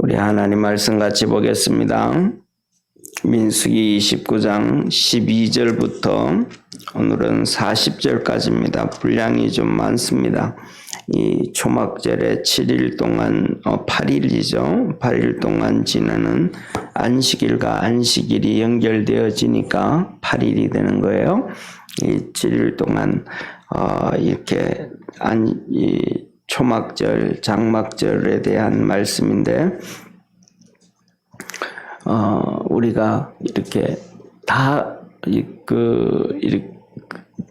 우리 하나님 말씀 같이 보겠습니다. 민수기 29장 12절부터 오늘은 40절까지입니다. 분량이 좀 많습니다. 이 초막절에 7일 동안 8일이죠. 8일 동안 지나는 안식일과 안식일이 연결되어지니까 8일이 되는 거예요. 이 7일 동안 이렇게 이 초막절, 장막절에 대한 말씀인데 우리가 이렇게 다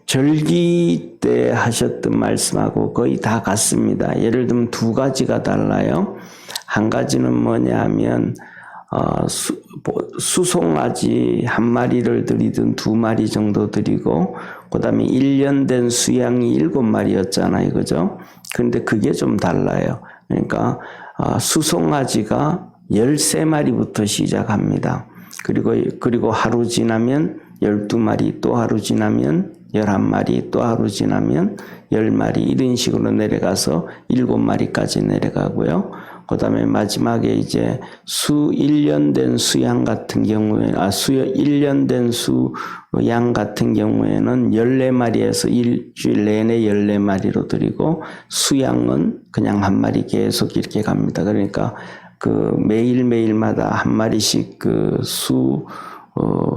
절기 때 하셨던 말씀하고 거의 다 같습니다. 예를 들면 두 가지가 달라요. 한 가지는 뭐냐 하면 수송아지 한 마리를 드리든 두 마리 정도 드리고 그 다음에 1년 된 수양이 7마리였잖아요. 그죠? 근데 그게 좀 달라요. 그러니까 수송아지가 13마리부터 시작합니다. 그리고 하루 지나면 12마리, 또 하루 지나면 11마리, 또 하루 지나면 10마리 이런 식으로 내려가서 7마리까지 내려가고요. 그 다음에 마지막에 이제 1년 된 수양 같은 경우에, 1년 된 수양 같은 경우에는 14마리에서 일주일 내내 14마리로 드리고 수양은 그냥 한 마리 계속 이렇게 갑니다. 그러니까 매일매일마다 한 마리씩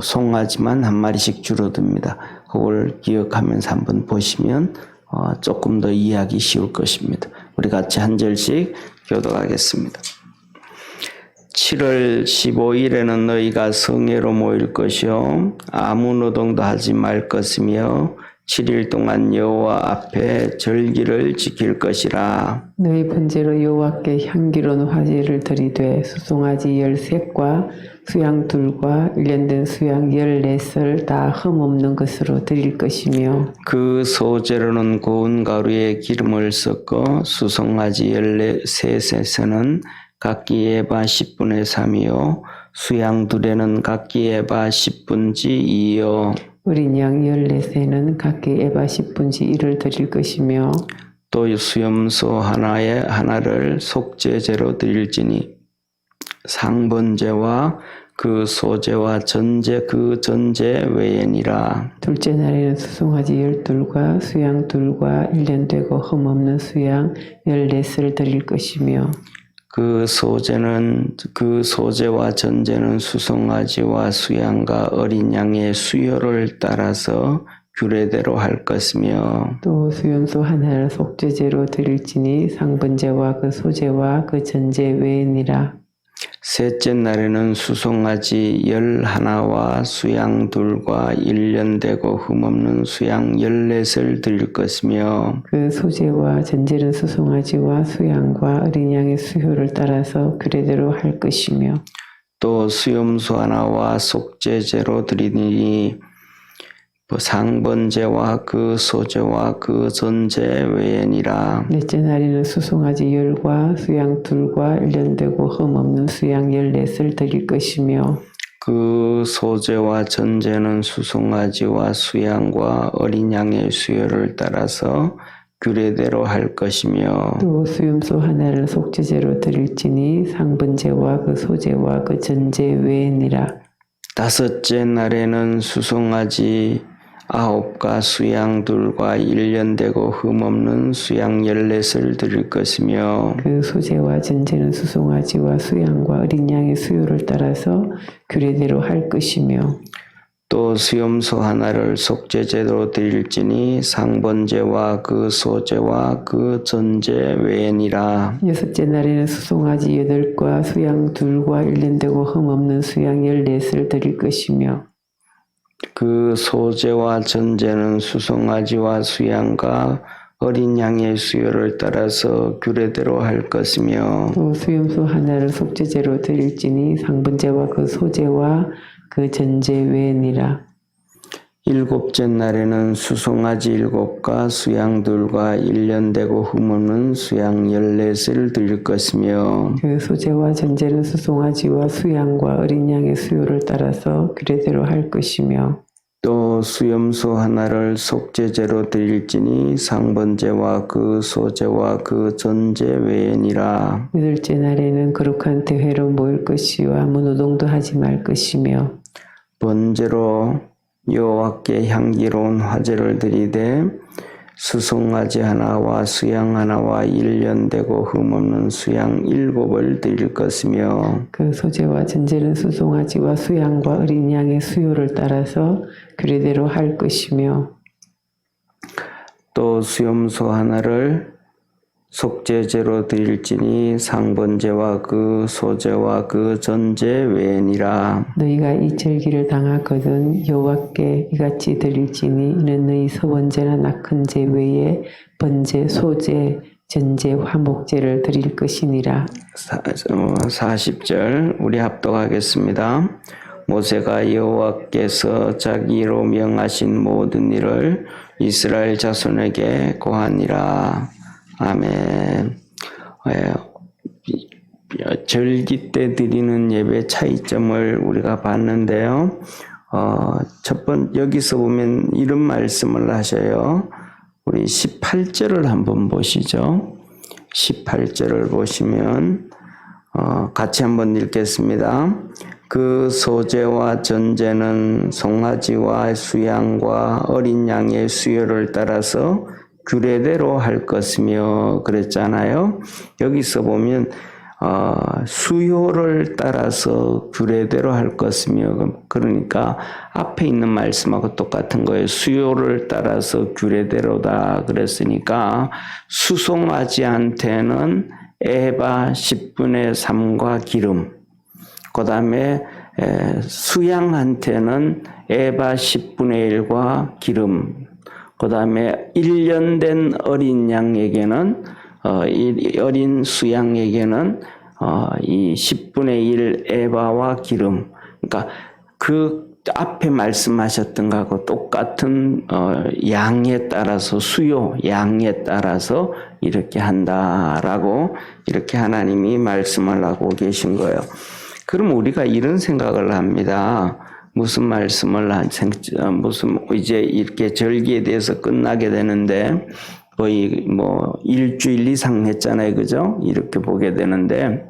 송아지만 한 마리씩 줄어듭니다. 그걸 기억하면서 한번 보시면 조금 더 이해하기 쉬울 것입니다. 우리 같이 한 절씩 교독하겠습니다. 7월 15일에는 너희가 성회로 모일 것이요 아무 노동도 하지 말 것이며 7일 동안 여호와 앞에 절기를 지킬 것이라. 너희 번제로 여호와께 향기로운 화제를 드리되 수송아지 13과 수양 2과 1년 된 수양 14을 다 흠없는 것으로 드릴 것이며 그 소재로는 고운 가루에 기름을 섞어 수송아지 13셋에는 각기 에바 10분의 3이요 수양 2에는 각기 에바 10분지 2요 어린 양 14세는 각기 에바 10분지 1을 드릴 것이며 또 수염소 하나를 속죄제로 드릴지니 상번제와 그 소제와 전제 그 전제 외에니라. 둘째 날에는 수송아지 12과 수양 2과 1년 되고 흠없는 수양 14을 드릴 것이며 그 소제와 전제는 수송아지와 수양과 어린 양의 수요를 따라서 규례대로 할 것이며 또 수염소 하나를 속죄제로 드릴지니 상번제와 그 소제와 그 전제 외에니라. 셋째 날에는 수송아지 11와 수양 2과 1년 되고 흠없는 수양 14을 드릴 것이며 그 소제와 전제는 수송아지와 수양과 어린 양의 수요를 따라서 규례대로 할 것이며 또 수염소 하나와 속죄제로 드리니 상번제와 그 소제와 그 전제 외에니라. 넷째 날에는 수송아지 10과 수양 2과 1년 되고 흠없는 수양 14을 드릴 것이며 그 소제와 전제는 수송아지와 수양과 어린 양의 수요를 따라서 규례대로 할 것이며 또 수염소 하나를 속죄제로 드릴지니 상번제와 그 소제와 그 전제 외에니라. 다섯째 날에는 수송아지 9과 수양 2과 1년 되고 흠없는 수양 14을 드릴 것이며 그 소제와 전제는 수송아지와 수양과 어린 양의 수요를 따라서 규례대로 할 것이며 또 수염소 하나를 속죄제로 드릴지니 상번제와 그 소제와 그 전제 외에니라. 여섯째 날에는 수송아지 8과 수양 2과 1년 되고 흠없는 수양 14을 드릴 것이며 그 소제와 전제는 수송아지와 수양과 어린 양의 수요를 따라서 규례대로 할 것이며 또 수염소 하나를 속죄제로 드릴지니 상번제와 그 소제와 그 전제 외에니라. 일곱째 날에는 수송아지 7과 수양 2과 1년 되고 흠없는 수양 14을 드릴 것이며 그 소제와 전제는 수송아지와 수양과 어린 양의 수요를 따라서 규례대로 할 것이며 또 수염소 하나를 속죄제로 드릴지니 상번제와 그 소제와 그 전제 외에니라. 여덟째 날에는 거룩한 대회로 모일 것이요 아무 노동도 하지 말 것이며 번제로 여호와께 향기로운 화제를 드리되 수송아지 하나와 수양 하나와 1년 되고 흠없는 수양 7을 드릴 것이며 그 소제와 전제는 수송아지와 수양과 어린 양의 수요를 따라서 규례대로 할 것이며 또 수염소 하나를 속죄제로 드릴지니 상번제와 그 소제와 그 전제 외에니라. 너희가 이 절기를 당하거든 여호와께 이같이 드릴지니 이는 너희 서번제나 낙헌제 외에 번제, 소제, 전제, 화목제를 드릴 것이니라. 40절 우리 합독하겠습니다. 모세가 여호와께서 자기로 명하신 모든 일을 이스라엘 자손에게 고하니라. 아멘. 절기 때 드리는 예배 차이점을 우리가 봤는데요. 여기서 보면 이런 말씀을 하셔요. 우리 18절을 한번 보시죠. 18절을 보시면 같이 한번 읽겠습니다. 그 소제와 전제는 송아지와 수양과 어린 양의 수요를 따라서 규례대로 할 것이며 그랬잖아요. 여기서 보면 수요를 따라서 규례대로 할 것이며 그러니까 앞에 있는 말씀하고 똑같은 거예요. 수요를 따라서 규례대로다 그랬으니까 수송아지한테는 에바 10분의 3과 기름, 그 다음에 수양한테는 에바 10분의 1과 기름, 그 다음에 1년 된 어린 양에게는 이 어린 수양에게는 이 10분의 1 에바와 기름. 그러니까 그 앞에 말씀하셨던 거하고 똑같은 양에 따라서 수요, 양에 따라서 이렇게 한다라고 이렇게 하나님이 말씀을 하고 계신 거예요. 그럼 우리가 이런 생각을 합니다. 무슨 말씀을 무슨 이제 이렇게 절기에 대해서 끝나게 되는데 거의 뭐 일주일 이상 했잖아요, 그죠? 이렇게 보게 되는데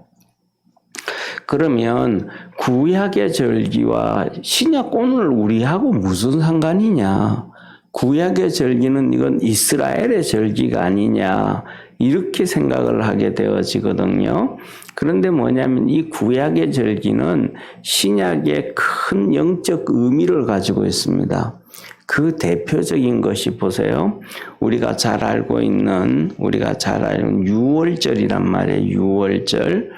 그러면 구약의 절기와 신약 오늘 우리하고 무슨 상관이냐? 구약의 절기는 이건 이스라엘의 절기가 아니냐? 이렇게 생각을 하게 되어지거든요. 그런데 뭐냐면 이 구약의 절기는 신약의 큰 영적 의미를 가지고 있습니다. 그 대표적인 것이 보세요. 우리가 잘 알고 있는 6월절이란 말이에요. 6월절.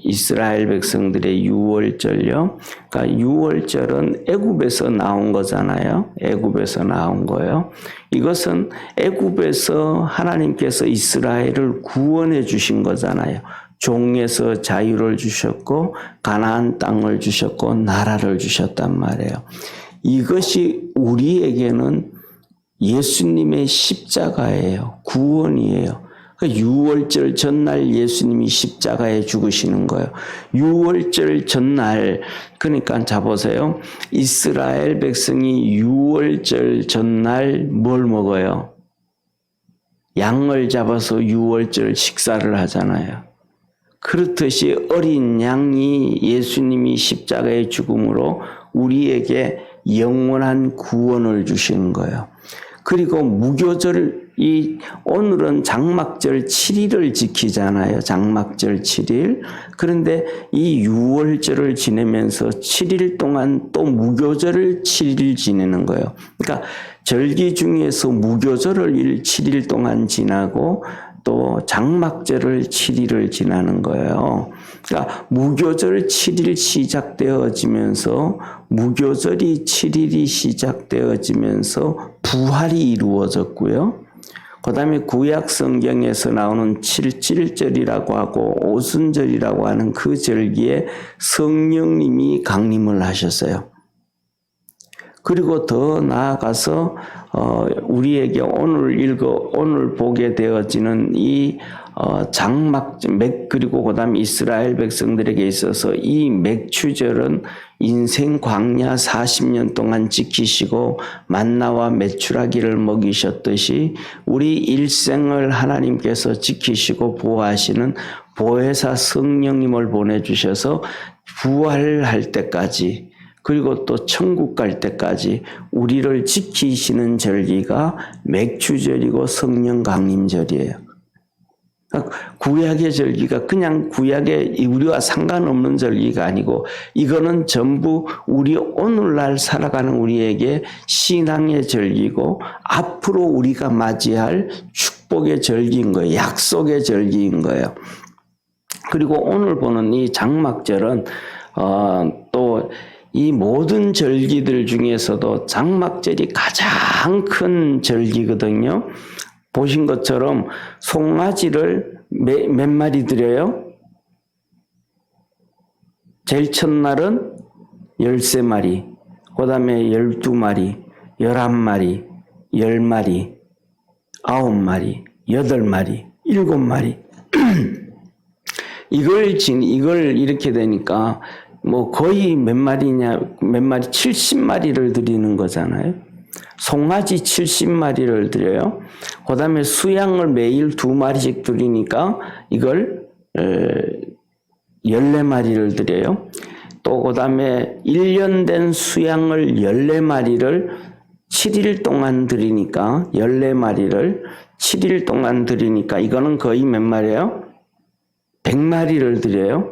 이스라엘 백성들의 6월절요. 그러니까 6월절은 애굽에서 나온 거잖아요. 애굽에서 나온 거예요. 이것은 애굽에서 하나님께서 이스라엘을 구원해 주신 거잖아요. 종에서 자유를 주셨고 가나안 땅을 주셨고 나라를 주셨단 말이에요. 이것이 우리에게는 예수님의 십자가예요. 구원이에요. 6월절 전날 예수님이 십자가에 죽으시는 거예요. 6월절 전날, 그러니까 자보세요. 이스라엘 백성이 6월절 전날 뭘 먹어요? 양을 잡아서 6월절 식사를 하잖아요. 그렇듯이 어린 양이 예수님이 십자가의 죽음으로 우리에게 영원한 구원을 주시는 거예요. 그리고 무교절이 오늘은 장막절 7일을 지키잖아요. 장막절 7일. 그런데 이 6월절을 지내면서 7일 동안 또 무교절을 7일 지내는 거예요. 그러니까 절기 중에서 무교절을 7일 동안 지나고 또 장막절을 7일을 지나는 거예요. 그러니까 무교절 7일 시작되어지면서 무교절이 7일이 시작되어지면서 부활이 이루어졌고요. 그 다음에 구약 성경에서 나오는 7.7절이라고 하고 오순절이라고 하는 그 절기에 성령님이 강림을 하셨어요. 그리고 더 나아가서 우리에게 오늘 보게 되어지는 이 그리고 그다음에 이스라엘 백성들에게 있어서 이 맥추절은 인생 광야 40년 동안 지키시고 만나와 메추라기를 먹이셨듯이 우리 일생을 하나님께서 지키시고 보호하시는 보혜사 성령님을 보내주셔서 부활할 때까지 그리고 또 천국 갈 때까지 우리를 지키시는 절기가 맥추절이고 성령 강림절이에요. 구약의 절기가 그냥 구약의 우리와 상관없는 절기가 아니고 이거는 전부 우리 오늘날 살아가는 우리에게 신앙의 절기고 앞으로 우리가 맞이할 축복의 절기인 거예요. 약속의 절기인 거예요. 그리고 오늘 보는 이 장막절은 또 이 모든 절기들 중에서도 장막절이 가장 큰 절기거든요. 보신 것처럼 송아지를 몇 마리 드려요? 제일 첫날은 13마리, 그 다음에 12마리, 11마리, 10마리, 9마리, 8마리, 7마리. 이걸 이렇게 되니까 뭐 거의 몇 마리, 70마리를 드리는 거잖아요. 송아지 70마리를 드려요. 그 다음에 수양을 매일 2마리씩 드리니까 이걸 14마리를 드려요. 또 그 다음에 1년 된 수양을 14마리를 7일 동안 드리니까 14마리를 7일 동안 드리니까 이거는 거의 몇 마리예요? 100마리를 드려요.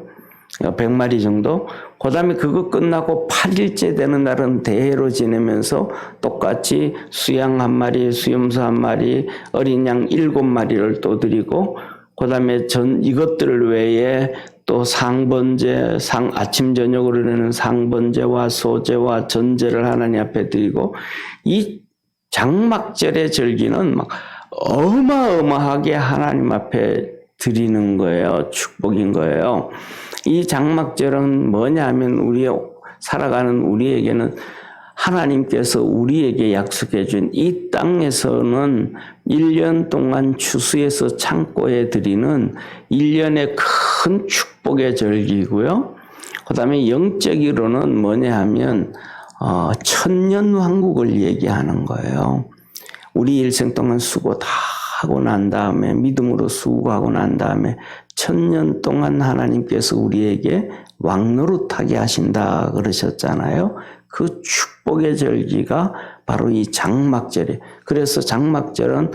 100마리 정도. 그 다음에 그거 끝나고 8일째 되는 날은 대회로 지내면서 똑같이 수양 1마리, 수염소 1마리, 어린 양 7마리를 또 드리고, 그 다음에 이것들 외에 또 상번제, 아침, 저녁으로 드리는 상번제와 소제와 전제를 하나님 앞에 드리고, 이 장막절의 절기는 막 어마어마하게 하나님 앞에 드리는 거예요. 축복인 거예요. 이 장막절은 뭐냐 하면 살아가는 우리에게는 하나님께서 우리에게 약속해 준 이 땅에서는 1년 동안 추수해서 창고에 드리는 1년의 큰 축복의 절기고요. 그 다음에 영적으로는 뭐냐 하면 천년왕국을 얘기하는 거예요. 우리 일생 동안 수고 다 하고 난 다음에 믿음으로 수고하고 난 다음에 1000년 동안 하나님께서 우리에게 왕노릇하게 하신다 그러셨잖아요. 그 축복의 절기가 바로 이 장막절이에요. 그래서 장막절은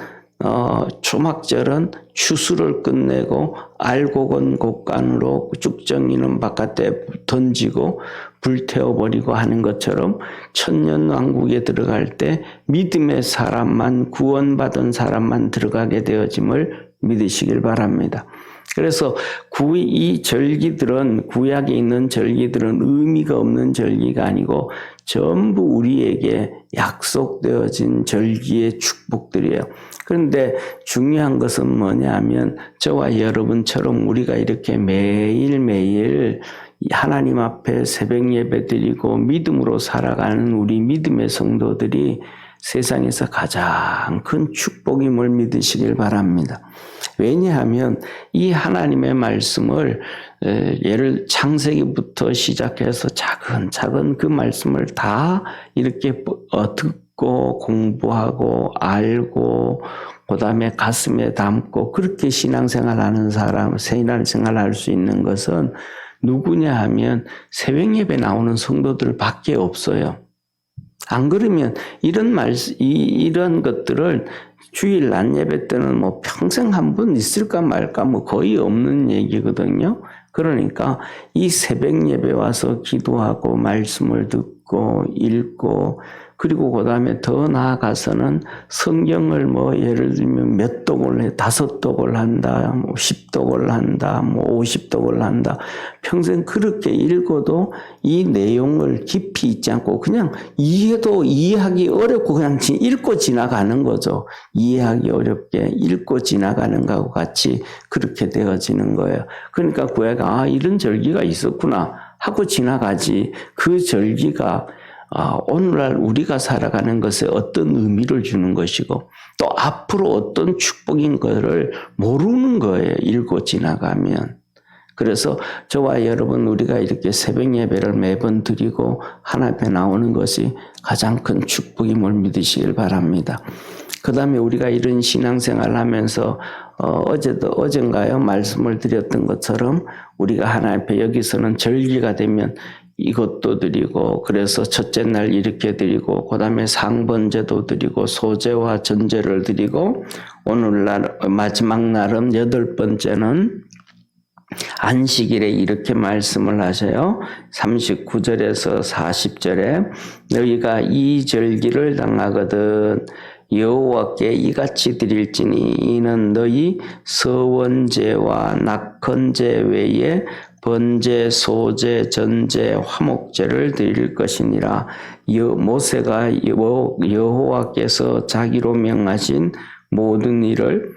초막절은 추수를 끝내고 알곡은 곡간으로 쭉정이는 바깥에 던지고 불태워버리고 하는 것처럼 천년왕국에 들어갈 때 믿음의 사람만 구원받은 사람만 들어가게 되어짐을 믿으시길 바랍니다. 그래서 이 절기들은 구약에 있는 절기들은 의미가 없는 절기가 아니고 전부 우리에게 약속되어진 절기의 축복들이에요. 그런데 중요한 것은 뭐냐면 저와 여러분처럼 우리가 이렇게 매일매일 하나님 앞에 새벽 예배 드리고 믿음으로 살아가는 우리 믿음의 성도들이 세상에서 가장 큰 축복임을 믿으시길 바랍니다. 왜냐하면 이 하나님의 말씀을 창세기부터 시작해서 차근차근 그 말씀을 다 이렇게 듣고 공부하고 알고 그 다음에 가슴에 담고 그렇게 신앙생활하는 사람, 신앙생활을 할 수 있는 것은 누구냐 하면 새벽 예배 나오는 성도들 밖에 없어요. 안 그러면 이런 것들을 주일 낮 예배 때는 뭐 평생 한 번 있을까 말까 뭐 거의 없는 얘기거든요. 그러니까 이 새벽 예배 와서 기도하고 말씀을 듣고 읽고 그리고 그 다음에 더 나아가서는 성경을 뭐 예를 들면 몇 독을 해, 5독을 한다, 뭐 10독을 한다, 뭐 50독을 한다. 평생 그렇게 읽어도 이 내용을 깊이 있지 않고 그냥 이해하기 어렵고 그냥 읽고 지나가는 거죠. 이해하기 어렵게 읽고 지나가는 것과 같이 그렇게 되어지는 거예요. 그러니까 구약에 이런 절기가 있었구나 하고 지나가지 그 절기가 오늘날 우리가 살아가는 것에 어떤 의미를 주는 것이고 또 앞으로 어떤 축복인 것을 모르는 거예요. 읽고 지나가면. 그래서 저와 여러분 우리가 이렇게 새벽 예배를 매번 드리고 하나님 앞에 나오는 것이 가장 큰 축복임을 믿으시길 바랍니다. 그 다음에 우리가 이런 신앙생활을 하면서 어젠가요 말씀을 드렸던 것처럼 우리가 하나님 앞에 여기서는 절기가 되면 이것도 드리고 그래서 첫째 날 이렇게 드리고 그 다음에 상번제도 드리고 소제와 전제를 드리고 오늘날 마지막 날은 8번째는 안식일에 이렇게 말씀을 하셔요. 39절에서 40절에 너희가 이 절기를 당하거든 여호와께 이같이 드릴지니 이는 너희 서원제와 낙헌제 외에 번제, 소제, 전제, 화목제를 드릴 것이니라. 모세가 여호와께서 자기로 명하신 모든 일을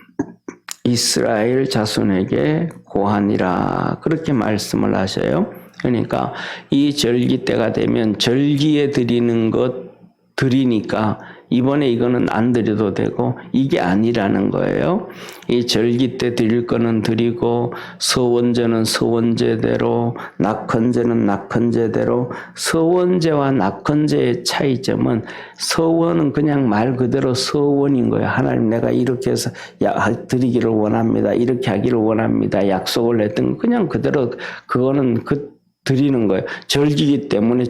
이스라엘 자손에게 고하니라. 그렇게 말씀을 하셔요. 그러니까 이 절기 때가 되면 절기에 드리는 것 드리니까 이번에 이거는 안 드려도 되고 이게 아니라는 거예요. 이 절기 때 드릴 거는 드리고 서원제는 서원제대로 낙헌제는 낙헌제대로 서원제와 낙헌제의 차이점은 서원은 그냥 말 그대로 서원인 거예요. 하나님 내가 이렇게 해서 드리기를 원합니다. 이렇게 하기를 원합니다. 약속을 했던 그냥 그대로 그거는 드리는 거예요. 절기이기 때문에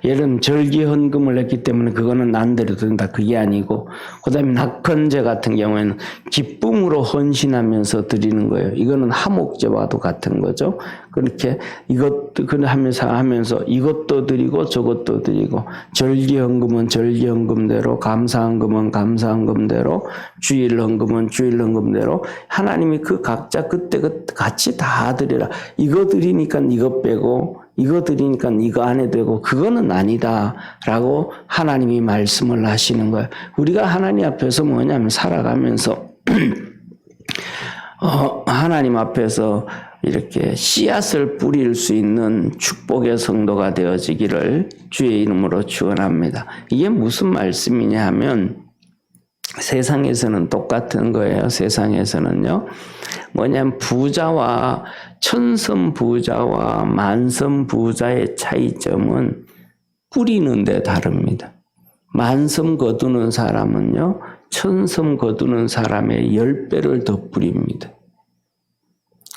예를 들면 절기 헌금을 했기 때문에 그거는 안 드려도 된다. 그게 아니고 그 다음에 낙헌제 같은 경우에는 기쁨으로 헌신하면서 드리는 거예요. 이거는 하목제와도 같은 거죠. 그렇게 이것도 하면서 이것도 드리고 저것도 드리고 절기 헌금은 절기 헌금대로 감사 헌금은 감사 헌금대로 주일 헌금은 주일 헌금대로 하나님이 그 각자 그때 같이 다 드리라. 이거 드리니까 이거 빼고 이거 드리니까 이거 안 해도 되고 그거는 아니다라고 하나님이 말씀을 하시는 거예요. 우리가 하나님 앞에서 뭐냐면 살아가면서 하나님 앞에서 이렇게 씨앗을 뿌릴 수 있는 축복의 성도가 되어지기를 주의 이름으로 축원합니다. 이게 무슨 말씀이냐 하면 세상에서는 똑같은 거예요. 세상에서는요. 뭐냐면 부자와 천선 부자와 만선 부자의 차이점은 뿌리는 데 다릅니다. 만섬 거두는 사람은요. 천섬 거두는 사람의 10배를 더 뿌립니다.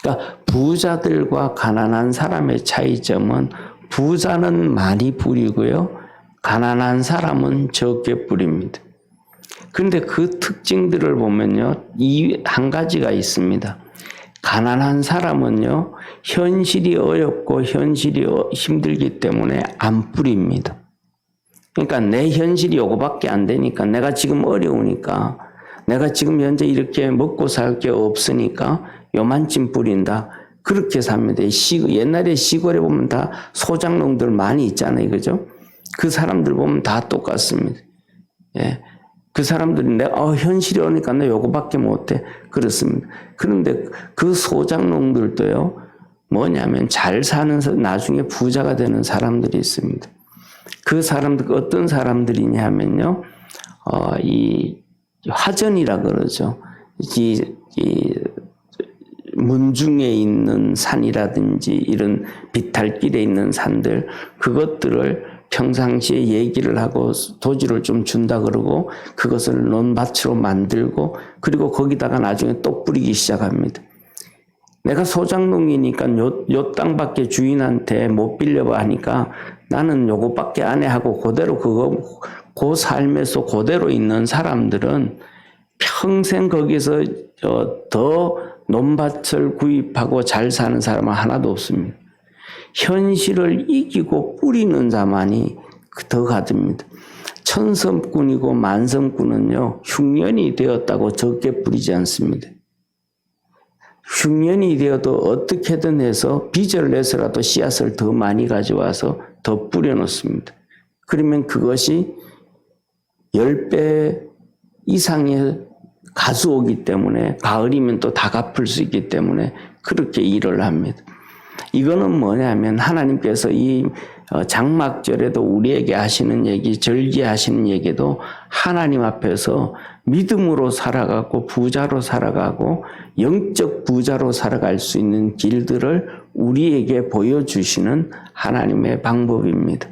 그러니까 부자들과 가난한 사람의 차이점은 부자는 많이 뿌리고요. 가난한 사람은 적게 뿌립니다. 그런데 그 특징들을 보면요. 이 한 가지가 있습니다. 가난한 사람은요. 현실이 어렵고 현실이 힘들기 때문에 안 뿌립니다. 그러니까 내 현실이 요거밖에 안 되니까 내가 지금 어려우니까 내가 지금 현재 이렇게 먹고 살 게 없으니까 요만큼 뿌린다. 그렇게 삽니다. 옛날에 시골에 보면 다 소장농들 많이 있잖아요. 그죠? 그 사람들 보면 다 똑같습니다. 예. 그 사람들이 현실이 오니까 나 요거밖에 못해. 그렇습니다. 그런데 그 소장농들도요, 뭐냐면 잘 사는 나중에 부자가 되는 사람들이 있습니다. 그 사람들, 어떤 사람들이냐 하면요, 이 화전이라 그러죠. 이 문중에 있는 산이라든지 이런 비탈길에 있는 산들, 그것들을 평상시에 얘기를 하고 도지를 좀 준다 그러고 그것을 논밭으로 만들고 그리고 거기다가 나중에 또 뿌리기 시작합니다. 내가 소장농이니까 요 땅밖에 주인한테 못 빌려봐 하니까 나는 요거밖에 안 해 하고 그대로 그 삶에서 그대로 있는 사람들은 평생 거기서 더 논밭을 구입하고 잘 사는 사람은 하나도 없습니다. 현실을 이기고 뿌리는 자만이 더 가듭니다. 천섬꾼이고 만섬꾼은요, 흉년이 되었다고 적게 뿌리지 않습니다. 흉년이 되어도 어떻게든 해서 빚을 내서라도 씨앗을 더 많이 가져와서 더 뿌려놓습니다. 그러면 그것이 10배 이상의 가수오기 때문에 가을이면 또 다 갚을 수 있기 때문에 그렇게 일을 합니다. 이거는 뭐냐면 하나님께서 이 장막절에도 우리에게 하시는 얘기, 절기하시는 얘기도 하나님 앞에서 믿음으로 살아가고 부자로 살아가고 영적 부자로 살아갈 수 있는 길들을 우리에게 보여주시는 하나님의 방법입니다.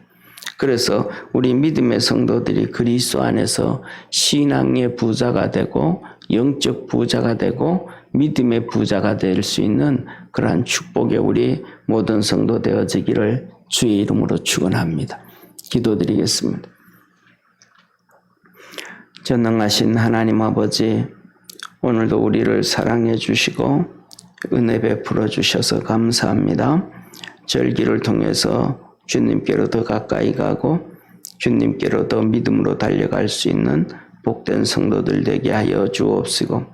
그래서 우리 믿음의 성도들이 그리스도 안에서 신앙의 부자가 되고 영적 부자가 되고 믿음의 부자가 될 수 있는 그러한 축복의 우리 모든 성도 되어지기를 주의 이름으로 축원합니다. 기도드리겠습니다. 전능하신 하나님 아버지, 오늘도 우리를 사랑해 주시고 은혜 베풀어 주셔서 감사합니다. 절기를 통해서 주님께로 더 가까이 가고 주님께로 더 믿음으로 달려갈 수 있는 복된 성도들 되게 하여 주옵시고,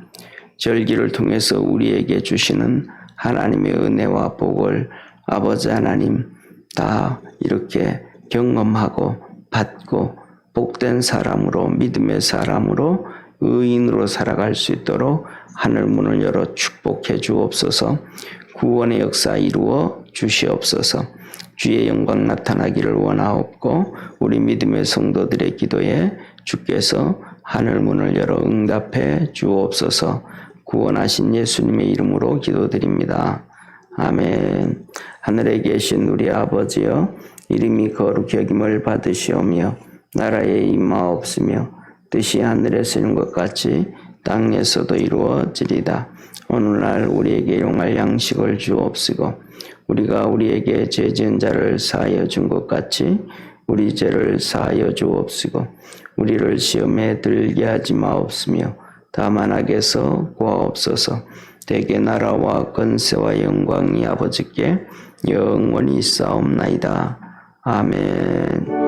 절기를 통해서 우리에게 주시는 하나님의 은혜와 복을 아버지 하나님 다 이렇게 경험하고 받고 복된 사람으로, 믿음의 사람으로, 의인으로 살아갈 수 있도록 하늘 문을 열어 축복해 주옵소서. 구원의 역사 이루어 주시옵소서. 주의 영광 나타나기를 원하옵고 우리 믿음의 성도들의 기도에 주께서 하늘 문을 열어 응답해 주옵소서. 구원하신 예수님의 이름으로 기도드립니다. 아멘. 하늘에 계신 우리 아버지여, 이름이 거룩히 여김을 받으시오며 나라에 임하옵시며 뜻이 하늘에서 이룬 것 같이 땅에서도 이루어지리다. 오늘날 우리에게 용할 양식을 주옵시고 우리가 우리에게 죄 지은 자를 사하여 준 것 같이 우리 죄를 사하여 주옵시고 우리를 시험에 들게 하지 마옵시며 다만 악에서 구하옵소서. 대개 나라와 권세와 영광이 아버지께 영원히 있사옵나이다. 아멘.